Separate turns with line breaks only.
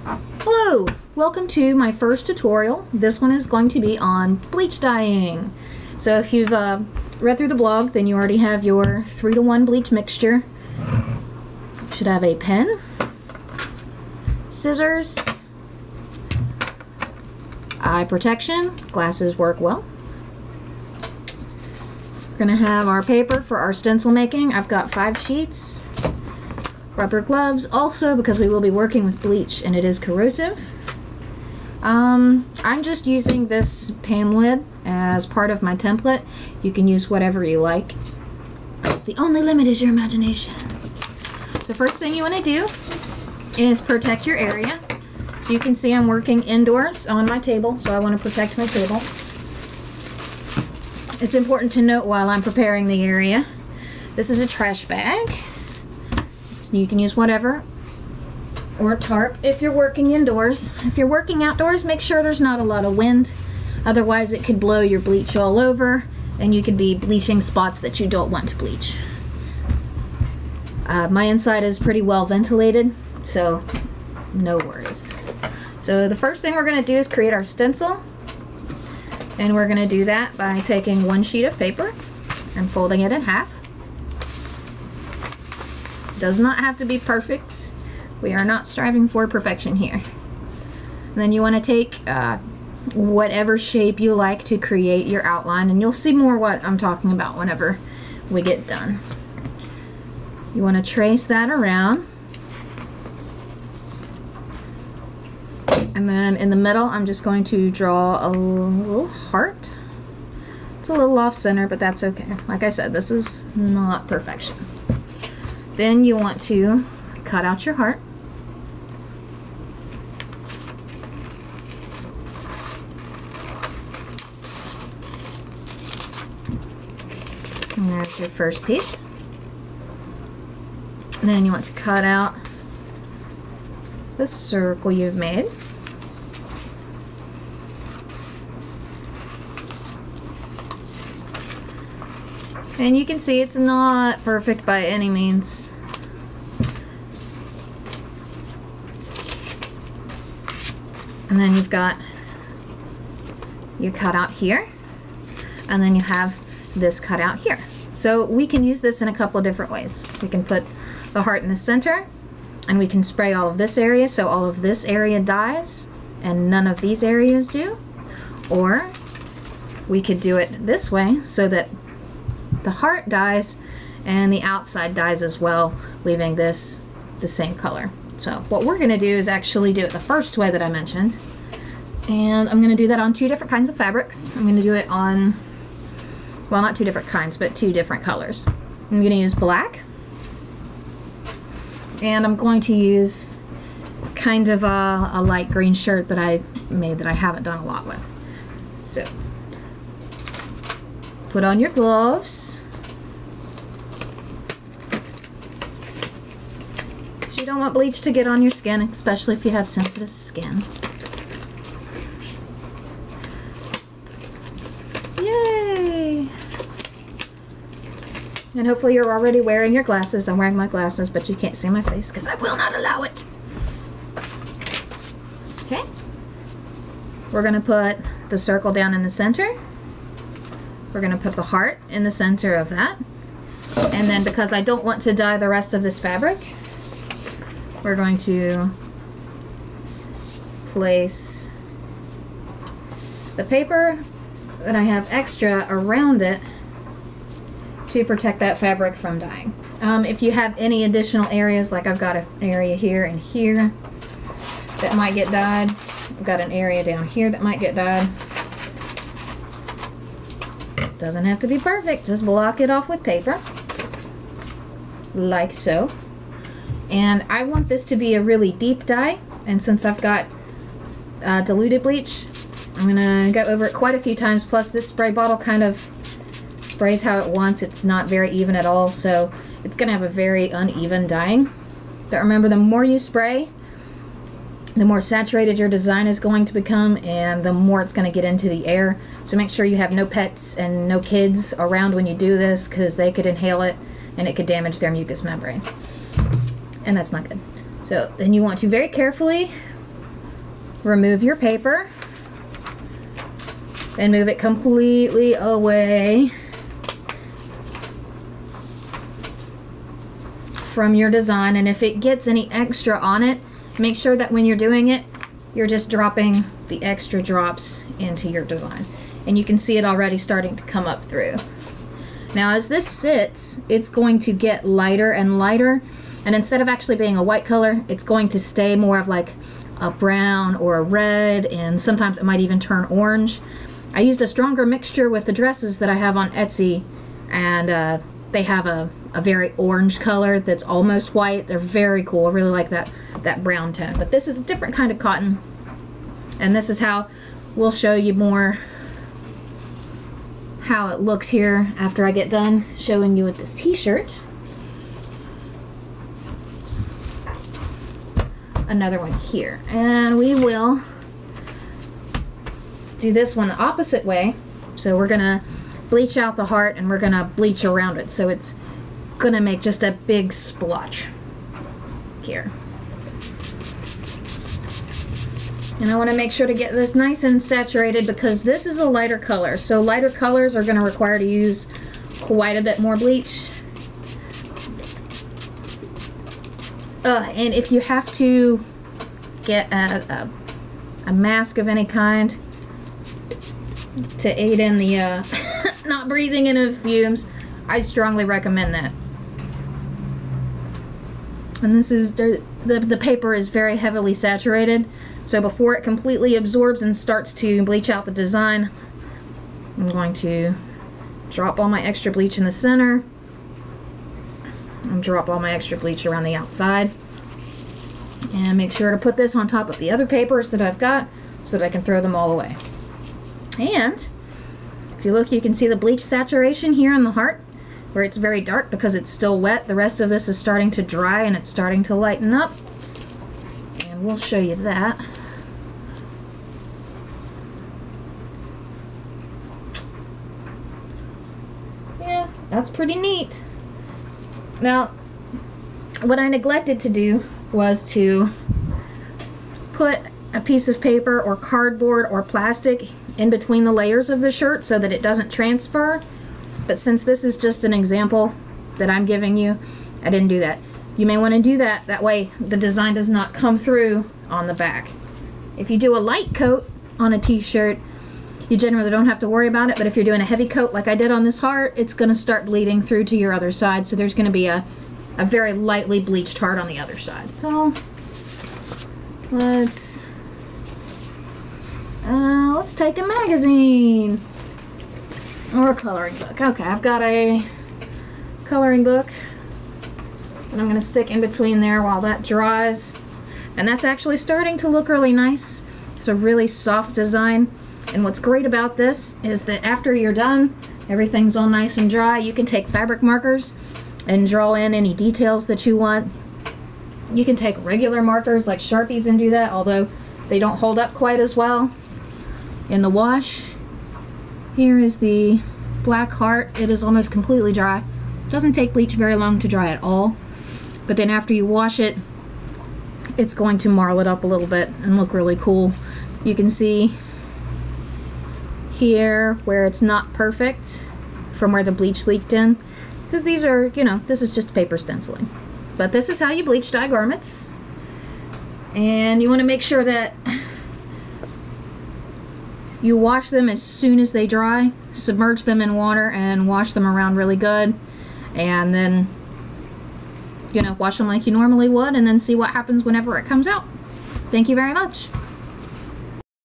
Hello! Welcome to my first tutorial. This one is going to be on bleach dyeing. So if you've read through the blog, then you already have your 3-to-1 bleach mixture. You should have a pen, scissors, eye protection, glasses work well. We're going to have our paper for our stencil making. I've got 5 sheets. Rubber gloves also because we will be working with bleach and it is corrosive. I'm just using this pan lid as part of my template. You can use whatever you like. The only limit is your imagination. So first thing you want to do is protect your area. So you can see I'm working indoors on my table, so I want to protect my table. It's important to note while I'm preparing the area, this is a trash bag. So you can use whatever, or a tarp if you're working indoors. If you're working outdoors, make sure there's not a lot of wind. Otherwise it could blow your bleach all over and you could be bleaching spots that you don't want to bleach. My inside is pretty well ventilated, so no worries. So the first thing we're going to do is create our stencil. And we're going to do that by taking one sheet of paper and folding it in half. Does not have to be perfect. We are not striving for perfection here. And then you want to take whatever shape you like to create your outline, and you'll see more what I'm talking about whenever we get done. You want to trace that around. And then in the middle, I'm just going to draw a little heart. It's a little off center, but that's okay. Like I said, this is not perfection. Then you want to cut out your heart. And there's your first piece. And then you want to cut out the circle you've made. And you can see it's not perfect by any means. And then you've got your cutout here, and then you have this cutout here. So we can use this in a couple of different ways. We can put the heart in the center, and we can spray all of this area so all of this area dies and none of these areas do. Or we could do it this way so that the heart dies and the outside dies as well, leaving this the same color. So what we're going to do is actually do it the first way that I mentioned, and I'm going to do that on 2 different kinds of fabrics. I'm going to do it on, well, not 2 different kinds, but 2 different colors. I'm going to use black, and I'm going to use kind of a light green shirt that I made that I haven't done a lot with. So put on your gloves. You don't want bleach to get on your skin, especially if you have sensitive skin. Yay! And hopefully you're already wearing your glasses. I'm wearing my glasses, but you can't see my face because I will not allow it. Okay. We're going to put the circle down in the center. We're going to put the heart in the center of that. And then because I don't want to dye the rest of this fabric, we're going to place the paper that I have extra around it to protect that fabric from dyeing. If you have any additional areas, like I've got an area here and here that might get dyed, I've got an area down here that might get dyed. Doesn't have to be perfect, just block it off with paper, like so. And I want this to be a really deep dye, and since I've got diluted bleach, I'm going to go over it quite a few times, plus this spray bottle kind of sprays how it wants. It's not very even at all, so it's going to have a very uneven dyeing. But remember, the more you spray, the more saturated your design is going to become, and the more it's going to get into the air. So make sure you have no pets and no kids around when you do this, because they could inhale it and it could damage their mucous membranes. And that's not good. So then you want to very carefully remove your paper and move it completely away from your design. And if it gets any extra on it, make sure that when you're doing it, you're just dropping the extra drops into your design. And you can see it already starting to come up through. Now as this sits, it's going to get lighter and lighter, and instead of actually being a white color, it's going to stay more of like a brown or a red, and sometimes it might even turn orange. I used a stronger mixture with the dresses that I have on Etsy, and they have a very orange color that's almost white. They're very cool. I really like that brown tone. But this is a different kind of cotton, and this is how we'll show you more how it looks here after I get done showing you with this t-shirt. Another one here, and we will do this one the opposite way. So we're gonna bleach out the heart and we're gonna bleach around it, so it's gonna make just a big splotch here. And I want to make sure to get this nice and saturated because this is a lighter color. So lighter colors are going to require to use quite a bit more bleach. And if you have to get a mask of any kind to aid in the not breathing in of fumes, I strongly recommend that. And this is the paper is very heavily saturated. So before it completely absorbs and starts to bleach out the design, I'm going to drop all my extra bleach in the center and drop all my extra bleach around the outside. And make sure to put this on top of the other papers that I've got so that I can throw them all away. And if you look, you can see the bleach saturation here in the heart where it's very dark because it's still wet. The rest of this is starting to dry and it's starting to lighten up. We'll show you that. Yeah, that's pretty neat. Now, what I neglected to do was to put a piece of paper or cardboard or plastic in between the layers of the shirt so that it doesn't transfer. But since this is just an example that I'm giving you, I didn't do that. You may want to do that. That way the design does not come through on the back. If you do a light coat on a t-shirt, you generally don't have to worry about it. But if you're doing a heavy coat like I did on this heart, it's going to start bleeding through to your other side. So there's going to be a very lightly bleached heart on the other side. So let's take a magazine or a coloring book. Okay, I've got a coloring book. And I'm going to stick in between there while that dries. And that's actually starting to look really nice. It's a really soft design. And what's great about this is that after you're done, everything's all nice and dry. You can take fabric markers and draw in any details that you want. You can take regular markers like Sharpies and do that, although they don't hold up quite as well in the wash. Here is the black heart. It is almost completely dry. Doesn't take bleach very long to dry at all. But then after you wash it, it's going to marl it up a little bit and look really cool. You can see here where it's not perfect from where the bleach leaked in. Because these are, you know, this is just paper stenciling. But this is how you bleach dye garments. And you want to make sure that you wash them as soon as they dry. Submerge them in water and wash them around really good. And then, you know, wash them like you normally would, and then see what happens whenever it comes out. Thank you very much.